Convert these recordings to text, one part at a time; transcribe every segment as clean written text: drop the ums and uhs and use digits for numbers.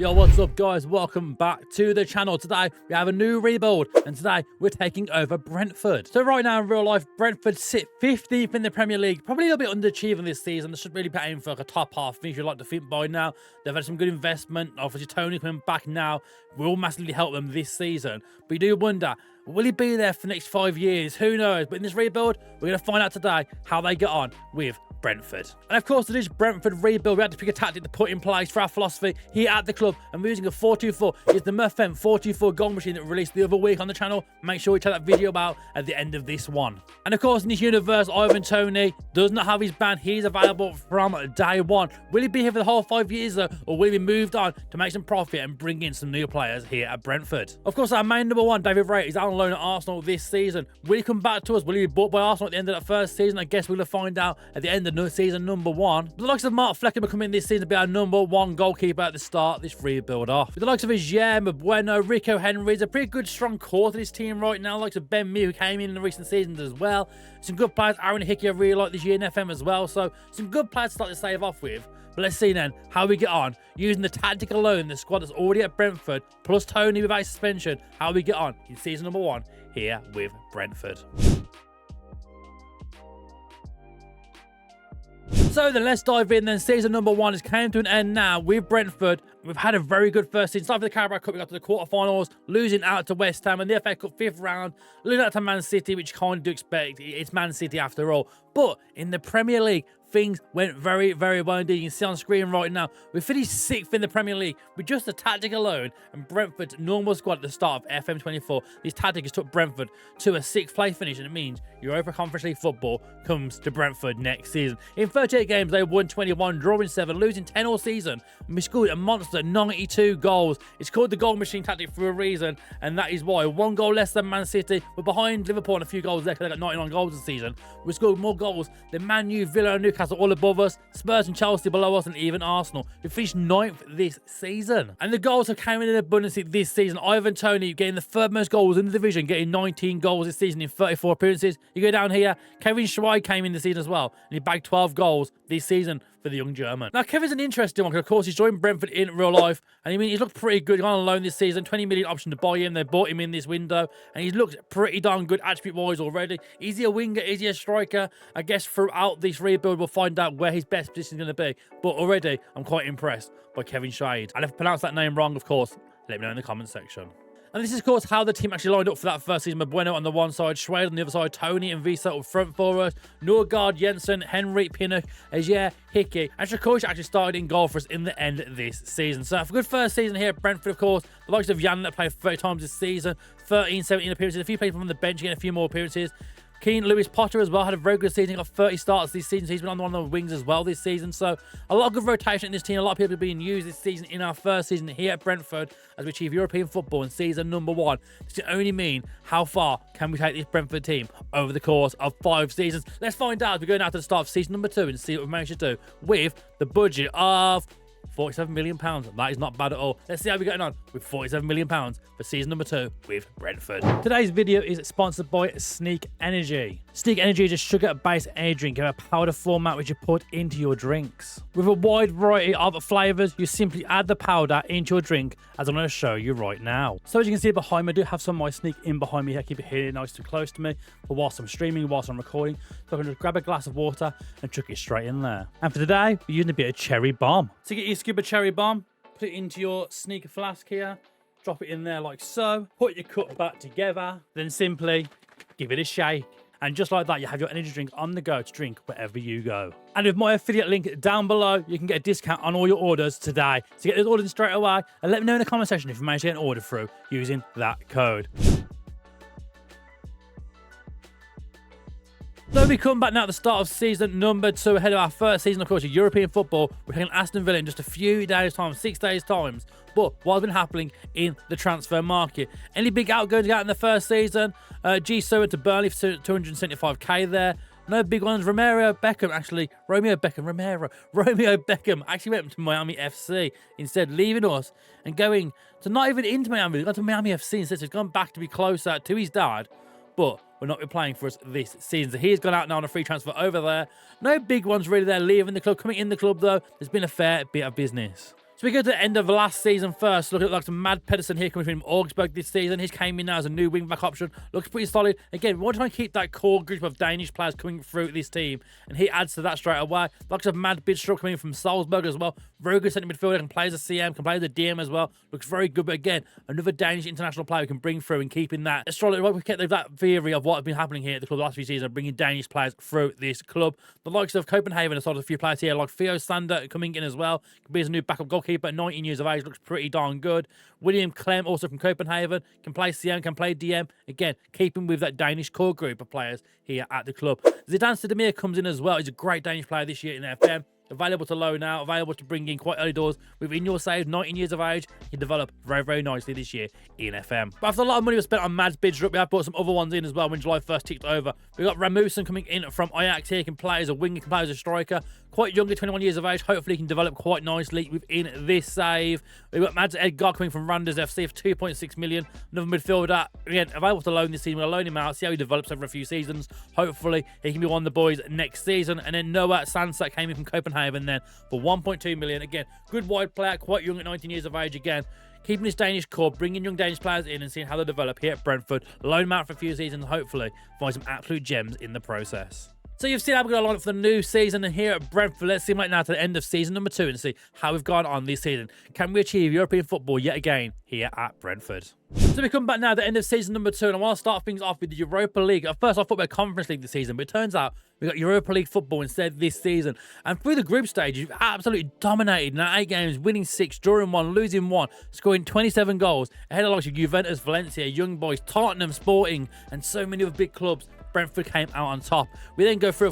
Yo, what's up guys? Welcome back to the channel. Today we have a new rebuild and today we're taking over Brentford. So right now in real life, Brentford sit 15th in the Premier League. Probably a little bit underachieving this season. They should really be aiming for like a top half finish, you'd like to think by now. They've had some good investment. Obviously Tony coming back now will massively help them this season. But you do wonder, will he be there for the next 5 years? Who knows? But in this rebuild, we're going to find out today how they get on with Brentford. And of course, it is Brentford Rebuild. We had to pick a tactic to put in place for our philosophy here at the club. And we're using a 4-2-4. It's the Murphem 4-2-4 goal machine that we released the other week on the channel. Make sure you check that video out at the end of this one. And of course, in this universe, Ivan Toney does not have his ban. He's available from day one. Will he be here for the whole 5 years though? Or will he be moved on to make some profit and bring in some new players here at Brentford? Of course, our main number one, David Wright, is out on loan at Arsenal this season. Will he come back to us? Will he be bought by Arsenal at the end of that first season? I guess we're going to find out at the end of season number one. The likes of Mark Flecken will come in this season to be our number one goalkeeper at the start of this rebuild off. With the likes of Ajer, Bueno, Rico Henry, it's a pretty good strong core to this team right now. The likes of Ben Mee, who came in the recent seasons as well. Some good players. Aaron Hickey, I really like this year in FM as well. So some good players to start to save off with. But let's see then how we get on using the tactic alone, the squad that's already at Brentford, plus Tony without suspension, how we get on in season number one here with Brentford. So then let's dive in then. Season number one has came to an end now with Brentford. We've had a very good first season. Starting with the Carabao Cup, we got to the quarterfinals, losing out to West Ham, and the FA Cup 5th round, losing out to Man City, which you kind of do expect. It's Man City after all. But in the Premier League, things went very, very well indeed. You can see on screen right now, we finished 6th in the Premier League with just the tactic alone and Brentford's normal squad at the start of FM24. These tactics took Brentford to a 6th place finish, and it means Europa Conference League football comes to Brentford next season. In 38 games, they won 21, drawing 7, losing 10 all season, and we scored a monster 92 goals. It's called the goal machine tactic for a reason, and that is why. 1 goal less than Man City. We're behind Liverpool and a few goals there because they got 99 goals this season. We scored more goals than Man U, Villa and Newcastle all above us, Spurs and Chelsea below us, and even Arsenal, who finished 9th this season. And the goals have come in abundance this season. Ivan Toney getting the third most goals in the division, getting 19 goals this season in 34 appearances. You go down here, Kevin Schweiz came in this season as well, and he bagged 12 goals this season for the young German. Now, Kevin's an interesting one because, of course, he's joined Brentford in real life, and I mean, he's looked pretty good. He's on loan this season, 20 million option to buy him. They bought him in this window, and he's looked pretty darn good attribute-wise already. Is he a winger? Is he a striker? I guess throughout this rebuild, we'll find out where his best position is going to be. But already, I'm quite impressed by Kevin Schweiz. And if I pronounce that name wrong, of course, let me know in the comment section. And this is, of course, how the team actually lined up for that first season. Bueno on the one side, Schweiz on the other side, Tony and Visa up front for us, Norgard, Jensen, Henry, Pinnock, Ajer, Hickey, and Shakosh actually started in goal for us in the end of this season. So, for a good first season here at Brentford, of course, the likes of Jan that played 30 times this season, 13, 17 appearances, a few people from the bench getting a few more appearances. Keane Lewis Potter as well had a very good season. He got 30 starts this season. So he's been on one of the wings as well this season. So a lot of good rotation in this team. A lot of people being used this season in our first season here at Brentford as we achieve European football in season number one. This can only mean how far can we take this Brentford team over the course of 5 seasons. Let's find out as we go now to the start of season number 2 and see what we managed to do with the budget of £47 million. That is not bad at all. Let's see how we're getting on with £47 million for season number 2 with Brentford. Today's video is sponsored by Sneak Energy. Sneak Energy is a sugar-based energy drink in a powder format which you put into your drinks. With a wide variety of flavors, you simply add the powder into your drink, as I'm going to show you right now. So as you can see behind me, I do have some of my Sneak in behind me here. Keep it here nice and close to me for whilst I'm streaming, whilst I'm recording. So I can just grab a glass of water and chuck it straight in there. And for today, we're using a bit of cherry bomb. To get your scoop of cherry bomb, put it into your Sneak flask here. Drop it in there like so. Put your cup back together. Then simply give it a shake. And just like that, you have your energy drink on the go to drink wherever you go. And with my affiliate link down below, you can get a discount on all your orders today. So get those orders straight away and let me know in the comment section if you manage to get an order through using that code. So we come back now at the start of season number 2, ahead of our first season, of course, of European football. We're taking Aston Villa in just a few days' time, 6 days' time. But what's been happening in the transfer market? Any big outgoings out in the first season? Jisoo went to Burnley for 275k there. No big ones. Romeo Beckham actually went to Miami FC instead, leaving us and going to not even into Miami. He's gone to Miami FC instead. So he's gone back to be closer to his dad. But will not be playing for us this season. So he's gone out now on a free transfer over there. No big ones really there leaving the club. Coming in the club, though, there's been a fair bit of business. So we go to the end of last season first. Look at like some Mad Pedersen here coming from Augsburg this season. He's came in now as a new wing-back option. Looks pretty solid. Again, we want to try and keep that core group of Danish players coming through this team, and he adds to that straight away. Looks of Mad Bidstrup coming from Salzburg as well. Very good centre midfielder, can play as a CM, can play as a DM as well. Looks very good, but again, another Danish international player we can bring through and keeping that. It's strong. We kept that theory of what has been happening here at the club the last few seasons, bringing Danish players through this club. The likes of Copenhagen have started a few players here, like Theo Sander coming in as well. Can be as a new backup goalkeeper at 19 years of age, looks pretty darn good. William Clem, also from Copenhagen, can play CM, can play DM. Again, keeping with that Danish core group of players here at the club. Zidane Sedemir comes in as well. He's a great Danish player this year in the FM. Available to loan out, available to bring in quite early doors. Within your save, 19 years of age, he developed very, very nicely this year in FM. But after a lot of money was spent on Mads Bidstrup, we have brought some other ones in as well when July 1st ticked over. We've got Ramussen coming in from Ajax here, can play as a winger, can play as a striker. Quite younger, 21 years of age. Hopefully he can develop quite nicely within this save. We've got Mads Edgar coming from Randers FC for 2.6 million. Another midfielder, again, available to loan this season. We'll loan him out, see how he develops over a few seasons. Hopefully he can be one of the boys next season. And then Noah Sandsat came in from Copenhagen then for 1.2 million. Again, good wide player, quite young at 19 years of age again. Keeping this Danish core, bringing young Danish players in and seeing how they develop here at Brentford. Loan them out for a few seasons, hopefully find some absolute gems in the process. So you've seen how we're going to line up for the new season, and here at Brentford, let's see right now to the end of season number 2 and see how we've gone on this season. Can we achieve European football yet again here at Brentford? So we come back now at the end of season number 2, and I want to start things off with the Europa League. First, I thought we had Conference League this season, but it turns out we got Europa League football instead this season. And through the group stage, you've absolutely dominated in 8 games, winning 6, drawing 1, losing 1, scoring 27 goals ahead of like Juventus, Valencia, Young Boys, Tottenham, Sporting, and so many other big clubs. Brentford came out on top. We then go through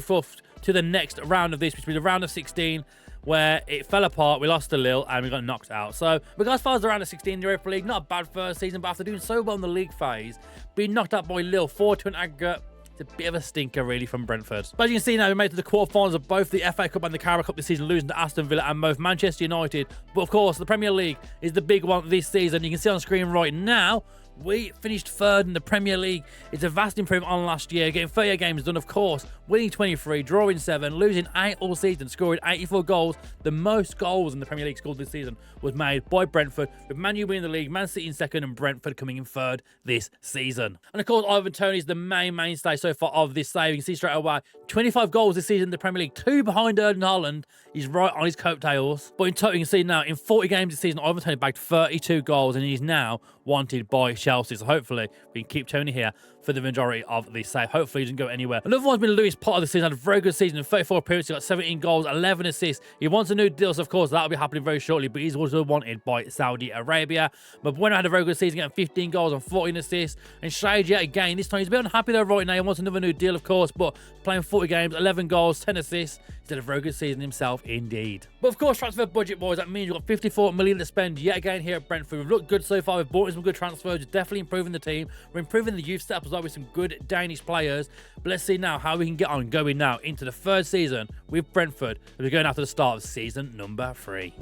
to the next round of this, which will be the round of 16, where it fell apart. We lost to Lille and we got knocked out. So we got as far as the round of 16 in the Europa League. Not a bad first season, but after doing so well in the league phase, being knocked out by Lille 4-2 in aggregate, it's a bit of a stinker really from Brentford. But as you can see now, we made it to the quarterfinals of both the FA Cup and the Carabao Cup this season, losing to Aston Villa and both Manchester United. But of course, the Premier League is the big one this season. You can see on the screen right now, we finished 3rd in the Premier League. It's a vast improvement on last year, getting 38 games done, of course, winning 23, drawing 7, losing 8 all season, scoring 84 goals. The most goals in the Premier League scored this season was made by Brentford, with Man U winning the league, Man City in 2nd, and Brentford coming in 3rd this season. And of course, Ivan Toney is the mainstay so far of this save. You can see straight away, 25 goals this season in the Premier League, 2 behind Erling Haaland. He's right on his coattails. But in total, you can see now, in 40 games this season, Ivan Toney bagged 32 goals, and he's now wanted by Chelsea. So hopefully we can keep Tony here for the majority of the save. Hopefully he doesn't go anywhere. Another one's been Lewis Potter this season. Had a very good season in 34 appearances. He got 17 goals, 11 assists. He wants a new deal, so of course that'll be happening very shortly, but he's also wanted by Saudi Arabia. But Bueno had a very good season, getting 15 goals and 14 assists. And Shade yet again, this time he's a bit unhappy there right now. He wants another new deal, of course, but playing 40 games, 11 goals, 10 assists. He's had a very good season himself indeed. But of course, transfer budget boys, that means we've got 54 million to spend yet again here at Brentford. We've looked good so far. We've brought in some good transfers. We're definitely improving the team. We're improving the youth setup as well with some good Danish players. But let's see now how we can get on going now into the 3rd season with Brentford, as we're going after the start of season number 3.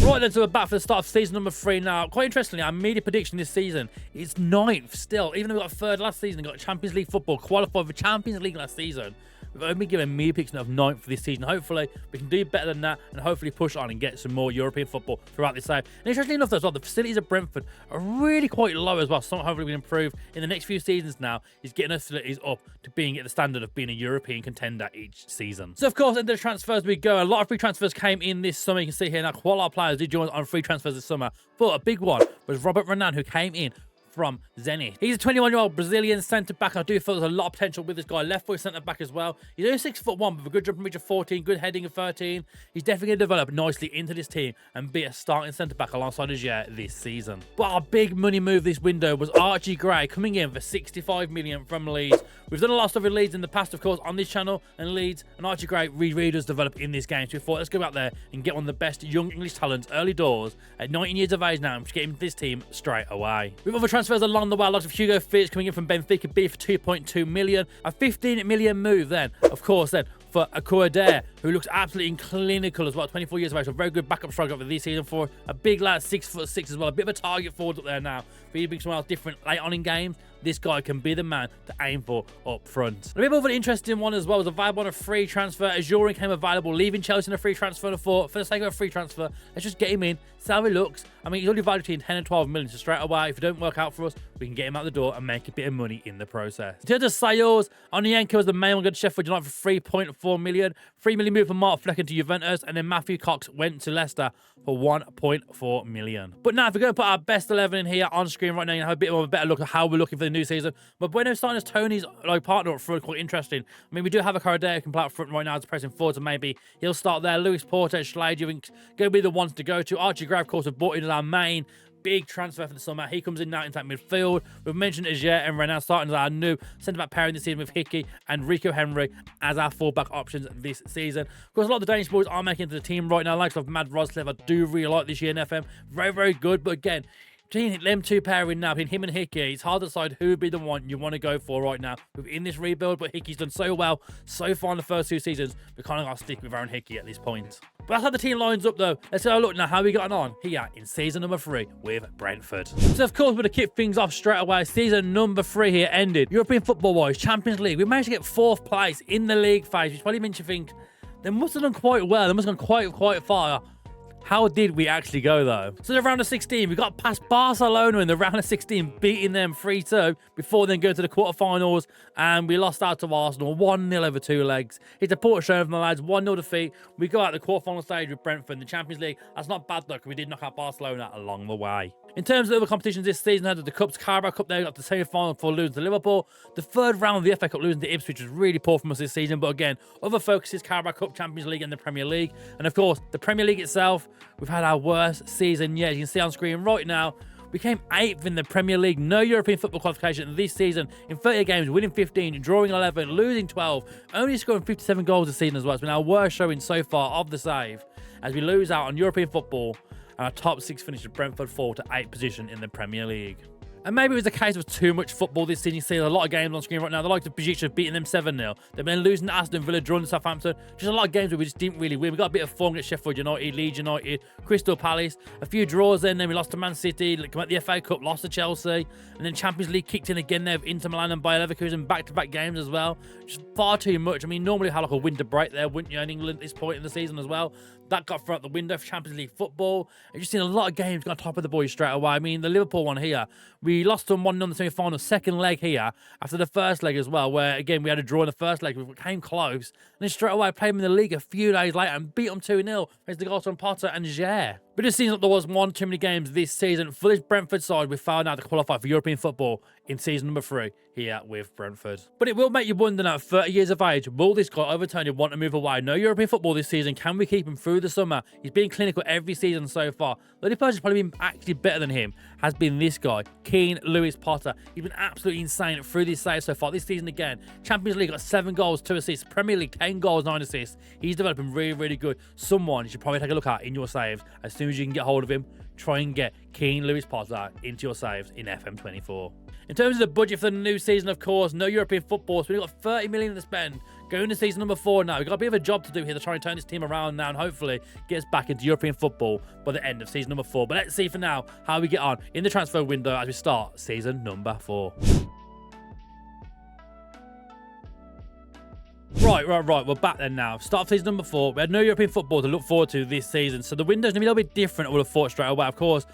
Right then, so we're back for the start of season number 3 now. Quite interestingly, our media prediction this season is 9th still. Even though we got 3rd last season, got Champions League football, qualified for Champions League last season, we've only been given a media prediction of 9th for this season. Hopefully, we can do better than that and hopefully push on and get some more European football throughout this save. And interestingly enough, as well, the facilities at Brentford are really quite low as well. So hopefully we can improve in the next few seasons now, is getting our facilities up to being at the standard of being a European contender each season. So of course, into the transfers we go. A lot of free transfers came in this summer. You can see here now, quite a lot of players did join on free transfers this summer. But a big one was Robert Renan, who came in from Zenit. He's a 21-year-old Brazilian centre-back. I do feel there's a lot of potential with this guy. Left-foot centre-back as well. He's only 6'1", but with a good jumping reach of 14, good heading of 13. He's definitely going to develop nicely into this team and be a starting centre-back alongside Aguirre this season. But our big money move this window was Archie Gray coming in for 65 million from Leeds. We've done a lot of stuff with Leeds in the past, of course, on this channel, and Leeds and Archie Gray really does develop in this game. So we thought, let's go out there and get one of the best young English talents early doors at 19 years of age now and get him to this team straight away. With other transfers along the way, lots of Hugo Fitch coming in from Benfica B for 2.2 million. A 15 million move then, of course, then for Akua Dare who looks absolutely clinical as well. 24 years of age, so a very good backup striker for this season for a big lad, 6'6" as well. A bit of a target forward up there now. If he brings someone else different late on in games, this guy can be the man to aim for up front. A bit of an interesting one as well was available on a free transfer. As Jorin came available, leaving Chelsea in a free transfer. For the sake of a free transfer, let's just get him in, see how he looks. I mean, he's only valued between 10 and 12 million, so straight away, if it don't work out for us, we can get him out the door and make a bit of money in the process. In terms of sales, Onyeka was the main one going to Sheffield United for 3.4 million. 3 million moved from Mark Flecken to Juventus, and then Matthew Cox went to Leicester for 1.4 million. But now, if we're going to put our best 11 in here on screen right now, you have a bit of a better look at how we're looking for the new season. But Bueno starting as Tony's partner up front, quite interesting. I mean, we do have a Correa who can play up front right now as pressing forward, so maybe he'll start there. Lewis Porter, Slade, going to be the ones to go to. Archie Gray, of course, have brought in as our main big transfer for the summer. He comes in now into that midfield. We've mentioned Ajer and Renan starting as our new centre-back pairing this season with Hickey and Rico Henry as our full-back options this season. Of course, a lot of the Danish boys are making it to the team right now. Likes of Mad Roslev, I do really like this year in FM. Very, very good. But again, between them two pairing now, between him and Hickey, it's hard to decide who would be the one you want to go for right now within this rebuild. But Hickey's done so well so far in the first two seasons, we kind of got to stick with Aaron Hickey at this point. But that's how the team lines up, though. Let's have a look now how we got on here in season number 3 with Brentford. So, of course, we're going to kick things off straight away. Season number 3 here ended. European football-wise, Champions League. We managed to get 4th place in the league phase, which probably makes you think they must have done quite well. They must have gone quite far. How did we actually go, though? So the round of 16, we got past Barcelona in the round of 16, beating them 3-2 before then going to the quarterfinals, and we lost out to Arsenal 1-0 over 2 legs. It's a poor show from the lads, 1-0 defeat. We go out the quarterfinal stage with Brentford in the Champions League. That's not bad, though, because we did knock out Barcelona along the way. In terms of other competitions this season, had the Cups, Carabao Cup, they got the semi-final for losing to Liverpool. The third round of the FA Cup, losing to Ipswich, was really poor from us this season. But again, other focuses, Carabao Cup, Champions League, and the Premier League. And of course, the Premier League itself, we've had our worst season yet. You can see on screen right now, we came 8th in the Premier League. No European football qualification this season. In 30 games, winning 15, drawing 11, losing 12, only scoring 57 goals this season as well. It's been our worst showing so far of the save as we lose out on European football. And our top 6 finished with Brentford 4 to 8th position in the Premier League. And maybe it was a case of too much football this season. You see a lot of games on screen right now. The likes of Besiktas beating them 7-0. They've been losing to Aston Villa, drawing to Southampton. Just a lot of games where we just didn't really win. We got a bit of form against Sheffield United, Leeds United, Crystal Palace. A few draws then we lost to Man City, come at the FA Cup, lost to Chelsea. And then Champions League kicked in again there with Inter Milan and Bayer Leverkusen, back-to-back games as well. Just far too much. I mean, normally have like a winter break there, wouldn't you, in England at this point in the season as well. That got thrown out the window for Champions League football. I've just seen a lot of games go on top of the boys straight away. I mean, the Liverpool one here, we lost them 1-0 in the semi-final, second leg here, after the first leg as well, where, again, we had a draw in the first leg. We came close. And then straight away, played them in the league a few days later and beat them 2-0 against the goals from Potter and Ajer. But it seems like there was one too many games this season. For this Brentford side, we failed now to qualify for European football in season number 3 here with Brentford. But it will make you wonder now, at 30 years of age, will this guy over Tony want to move away? No European football this season. Can we keep him through the summer? He's been clinical every season so far. The only person who's probably been actually better than him has been this guy, Keane Lewis Potter. He's been absolutely insane through this save so far. This season again, Champions League got 7 goals, 2 assists. Premier League, 10 goals, 9 assists. He's developing really, really good. Someone you should probably take a look at in your saves as soon as you can get hold of him. Try and get Keane Lewis Potter into your saves in FM24. In terms of the budget for the new season, of course, no European football, so we've got 30 million to spend. Going to season number 4 now. We've got a bit of a job to do here to try and turn this team around now and hopefully get us back into European football by the end of season number 4. But let's see for now how we get on in the transfer window as we start season number 4. Right. We're back then now. Start of season number 4. We had no European football to look forward to this season, so the window's going to be a little bit different, I would have thought straight away. Of course,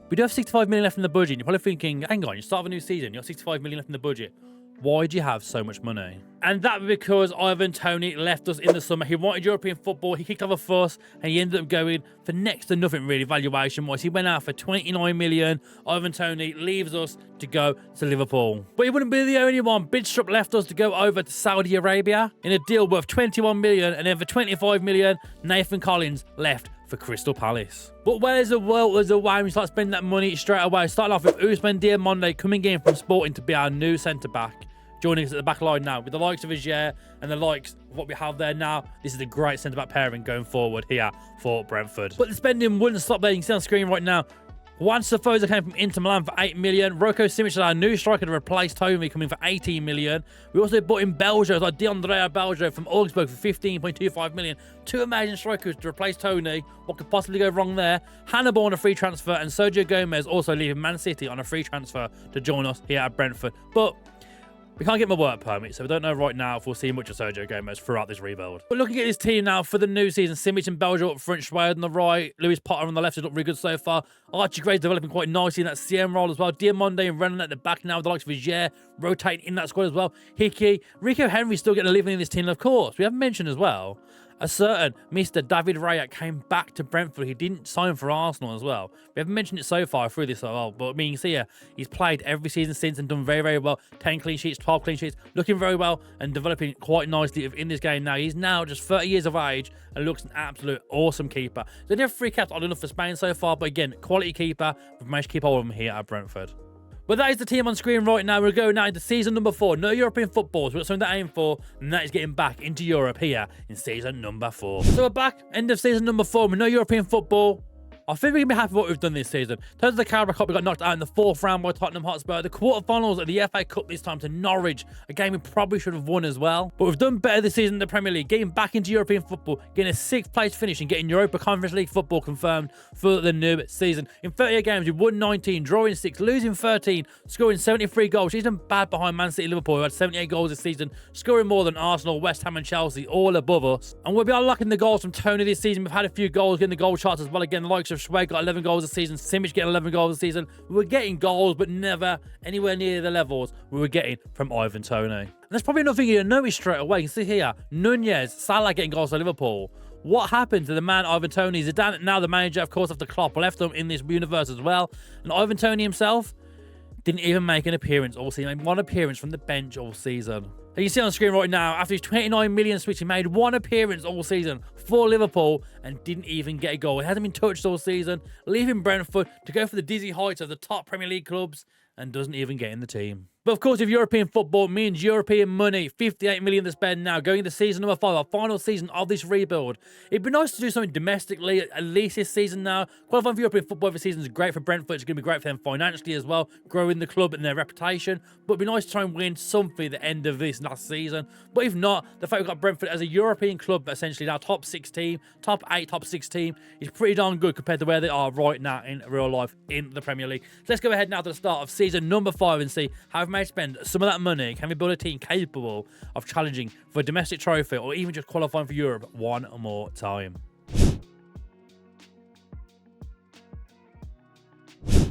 we do have 65 million left in the budget. You're probably thinking, hang on, you start of a new season, you've got 65 million left in the budget. Why do you have so much money? And that was because Ivan Toney left us in the summer. He wanted European football. He kicked off a fuss and he ended up going for next to nothing really valuation-wise. He went out for 29 million. Ivan Toney leaves us to go to Liverpool. But he wouldn't be the only one. Bidstrup left us to go over to Saudi Arabia in a deal worth 21 million. And then for 25 million, Nathan Collins left for Crystal Palace. But where's the will, there's a way we start spending that money straight away. Starting off with Ousmane Diamonde coming in from Sporting to be our new centre-back. Joining us at the back line now with the likes of Ajer and the likes of what we have there now. This is a great centre-back pairing going forward here for Brentford. But the spending wouldn't stop there. You can see on screen right now, Juan Safoza came from Inter Milan for 8 million. Roko Simic is our new striker to replace Tommy, coming for 18 million. We also bought in Beljo, like DeAndrea Beljo from Augsburg for 15.25 million. Two amazing strikers to replace Tony. What could possibly go wrong there? Hannibal on a free transfer, and Sergio Gomez also leaving Man City on a free transfer to join us here at Brentford. But we can't get my work permit, so we don't know right now if we'll see much of Sergio Gomez throughout this rebuild. But looking at this team now for the new season, Simic and Belgium up front, Schweier on the right, Lewis Potter on the left has looked really good so far. Archie Gray's developing quite nicely in that CM role as well. Diamonde and Renan at the back now with the likes of Vigier rotating in that squad as well. Hickey, Rico Henry still getting a living in this team, of course. We haven't mentioned as well a certain Mr. David Raya came back to Brentford. He didn't sign for Arsenal as well. We haven't mentioned it so far through this, but I mean, you can see here, he's played every season since and done very, very well. 10 clean sheets, 12 clean sheets, looking very well and developing quite nicely in this game now. He's now just 30 years of age and looks an absolute awesome keeper. They only have 3 caps odd enough for Spain so far, but again, quality keeper. We've managed to keep hold of him here at Brentford. But that is the team on screen right now. We're going now into season number 4. No European football. So we've got something to aim for, and that is getting back into Europe here in season number 4. So we're back, end of season number 4 with no European football. I think we can be happy with what we've done this season. In terms of the Carabao Cup, we got knocked out in the 4th round by Tottenham Hotspur. The quarterfinals of the FA Cup this time to Norwich, a game we probably should have won as well. But we've done better this season in the Premier League, getting back into European football, getting a 6th place finish and getting Europa Conference League football confirmed for the new season. In 38 games, we won 19, drawing 6, losing 13, scoring 73 goals. She's done bad behind Man City, Liverpool, who had 78 goals this season, scoring more than Arsenal, West Ham and Chelsea, all above us. And we'll be unlocking the goals from Tony this season. We've had a few goals getting the goal charts as well. Again, the likes of Schweg got 11 goals a season, Simic getting 11 goals a season. We were getting goals, but never anywhere near the levels we were getting from Ivan Toney. And there's probably nothing you notice straight away. You can see here, Nunez, Salah getting goals for Liverpool. What happened to the man Ivan Toney? Zidane, now the manager, of course, after Klopp left him in this universe as well. And Ivan Toney himself didn't even make an appearance all season. He made 1 appearance from the bench all season. And you see on the screen right now, after his 29 million switch, he made 1 appearance all season for Liverpool and didn't even get a goal. He hasn't been touched all season, leaving Brentford to go for the dizzy heights of the top Premier League clubs and doesn't even get in the team. But of course, if European football means European money, 58 million to spend now, going into season number 5, our final season of this rebuild. It'd be nice to do something domestically, at least this season now. Qualifying for European football every season is great for Brentford. It's going to be great for them financially as well, growing the club and their reputation. But it'd be nice to try and win something at the end of this last season. But if not, the fact we've got Brentford as a European club, essentially now top 6 team, top 8, top 6 team, is pretty darn good compared to where they are right now in real life in the Premier League. So let's go ahead now to the start of season number 5 and see how we may spend some of that money. Can we build a team capable of challenging for a domestic trophy or even just qualifying for Europe one more time?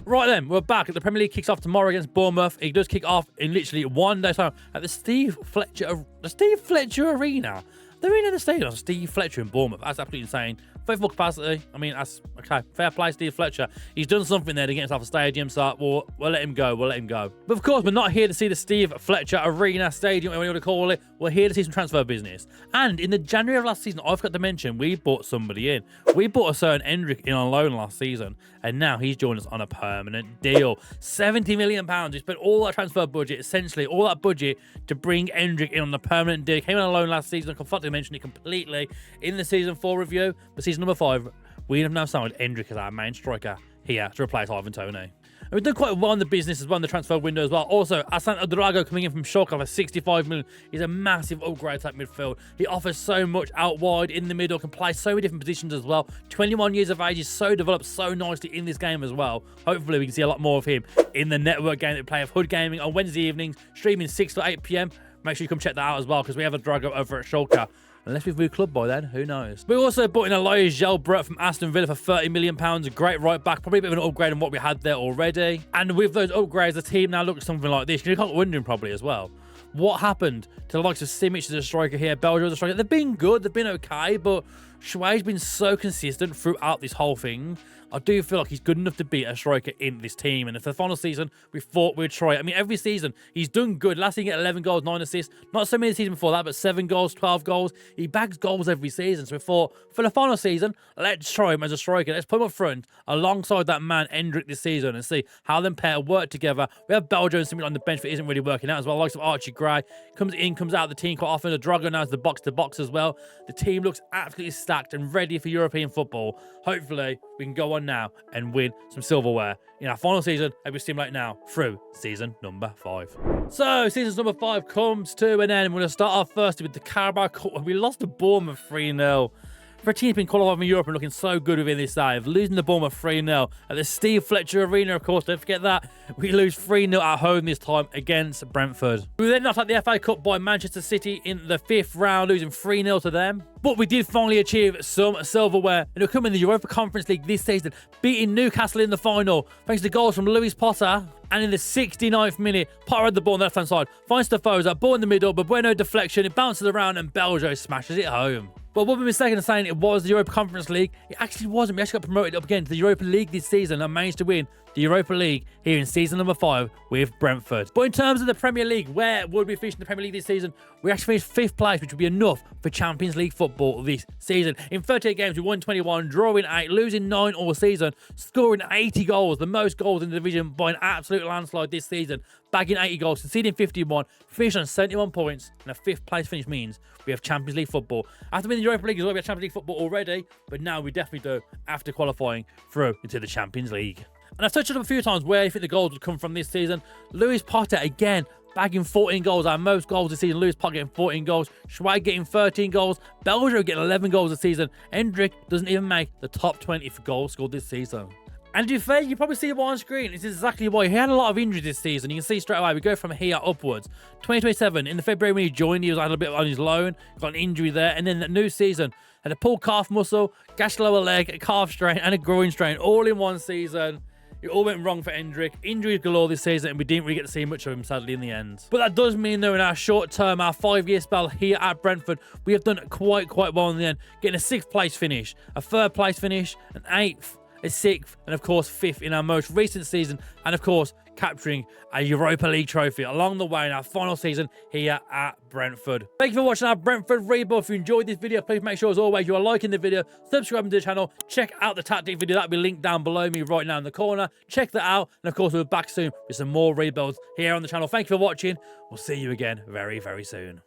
Right then, we're back. The Premier League kicks off tomorrow against Bournemouth. It does kick off in literally 1 day's time at the Steve Fletcher Arena. They're in the stadium of Steve Fletcher in Bournemouth. That's absolutely insane. Faithful capacity. I mean, that's okay. Fair play, Steve Fletcher. He's done something there to get himself a stadium, so we'll let him go. We'll let him go. But of course, we're not here to see the Steve Fletcher Arena Stadium, whatever you want to call it. We're here to see some transfer business. And in the January of last season, I forgot to mention, we bought somebody in. We bought a certain Hendrick in on loan last season, and now he's joined us on a permanent deal. £70 million. We spent all that transfer budget, essentially all that budget, to bring Hendrick in on a permanent deal. Came on a loan last season. I forgot to mention it completely in the season 4 review. But season number 5, we have now signed Hendrick as our main striker here to replace Ivan Toney. And we've done quite well in the business as well in the transfer window as well. Also, Asan Odrago coming in from Schalke for 65 million. He's a massive upgrade to that midfield. He offers so much out wide, in the middle, can play so many different positions as well. 21 years of age, he's so developed so nicely in this game as well. Hopefully, we can see a lot more of him in the network game that we play of Hood Gaming on Wednesday evenings, streaming 6 to 8 p.m. Make sure you come check that out as well, because we have a Drago over at Schalke. Unless we've moved club by then, who knows? We also bought in Elias Gelbrett from Aston Villa for £30 million. A great right back. Probably a bit of an upgrade on what we had there already. And with those upgrades, the team now looks something like this. You're wondering probably as well, what happened to the likes of Simic as a striker here, Belgium as a striker? They've been good, they've been okay, but Schwei's been so consistent throughout this whole thing. I do feel like he's good enough to be a striker in this team. And for the final season, we thought we'd try it. I mean, every season, he's done good. Last season, he got 11 goals, 9 assists. Not so many seasons before that, but 7 goals, 12 goals. He bags goals every season. So we thought, for the final season, let's try him as a striker. Let's put him up front alongside that man, Hendrick, this season and see how them pair work together. We have Beljo and something on the bench that isn't really working out as well. Likes of Archie Gray. Comes in, comes out of the team quite often. The Drago now is the box-to-box as well. The team looks absolutely stacked and ready for European football. Hopefully, we can go on now and win some silverware in our final season as we simulate now through season number 5. So, season number 5 comes to an end. We're going to start off first with the Carabao Cup. We lost to Bournemouth 3-0. For a team being qualified from Europe and looking so good within this side, losing the Bournemouth 3-0 at the Steve Fletcher Arena, of course, don't forget that. We lose 3-0 at home this time against Brentford. We were then knocked out the FA Cup by Manchester City in the 5th round, losing 3-0 to them. But we did finally achieve some silverware, and it'll come in the Europa Conference League this season, beating Newcastle in the final, thanks to goals from Lewis Potter. And in the 69th minute, Potter had the ball on the left-hand side, finds Defoe's ball in the middle, but Bueno deflection, it bounces around, and Beljo smashes it home. But what we're mistaken in saying it was the Europa Conference League, it actually wasn't. We actually got promoted up again to the Europa League this season and managed to win the Europa League here in season number 5 with Brentford. But in terms of the Premier League, where would we finish in the Premier League this season? We actually finished 5th place, which would be enough for Champions League football this season. In 38 games, we won 21, drawing 8, losing 9 all season, scoring 80 goals, the most goals in the division by an absolute landslide this season, bagging 80 goals, conceding 51, finished on 71 points, and a 5th place finish means we have Champions League football. After winning the Europa League as well, we have Champions League football already, but now we definitely do after qualifying through into the Champions League. And I've touched on a few times where I think the goals would come from this season. Lewis Potter, again, bagging 14 goals. Our most goals this season. Lewis Potter getting 14 goals. Schweig getting 13 goals. Beljo getting 11 goals this season. Hendrick doesn't even make the top 20 for goals scored this season. And to be fair, you probably see it on screen. This is exactly why he had a lot of injuries this season. You can see straight away, we go from here upwards. 2027, in the February when he joined, he was a little bit on his loan, got an injury there. And then the new season, had a pulled calf muscle, gashed lower leg, a calf strain, and a groin strain, all in one season. It all went wrong for Hendrick. Injuries galore this season, and we didn't really get to see much of him, sadly, in the end. But that does mean, though, in our short term, our 5-year spell here at Brentford, we have done quite well in the end, getting a 6th place finish, a 3rd place finish, an 8th, a 6th, and of course 5th in our most recent season, and of course capturing a Europa League trophy along the way in our final season here at Brentford. Thank you for watching our Brentford Rebuild. If you enjoyed this video, please make sure as always you are liking the video, subscribing to the channel, check out the tactic video that'll be linked down below me right now in the corner. Check that out, and of course we'll be back soon with some more rebuilds here on the channel. Thank you for watching. We'll see you again very soon.